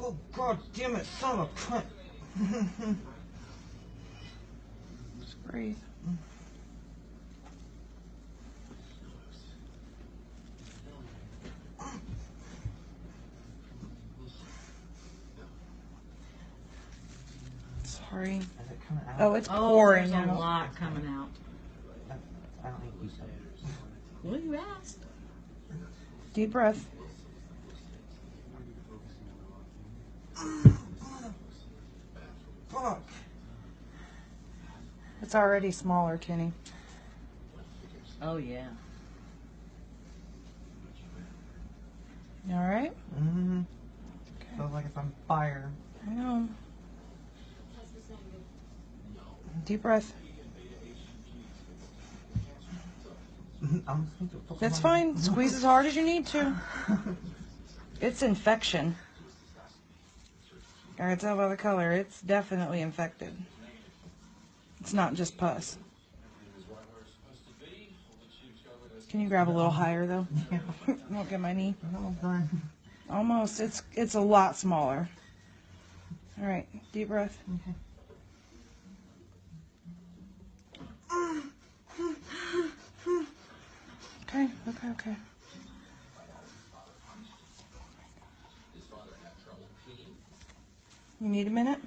Oh, God damn it, son of a cunt. Just breathe. Sorry. Is it coming out? Oh, it's pouring there's a out. lot coming out. I don't think you said it. Well, you asked. Deep breath. Fuck. It's already smaller, Kenny. Oh, yeah. You all right? Mm-hmm. Feels like it's on fire. I know. Deep breath. That's fine. Squeeze as hard as you need to. It's infection. I can tell by the color. It's definitely infected. It's not just pus. Can you grab a little higher though? Yeah. Won't get my knee. No, fine. Almost. It's a lot smaller. All right. Deep breath. Okay. Okay. You need a minute?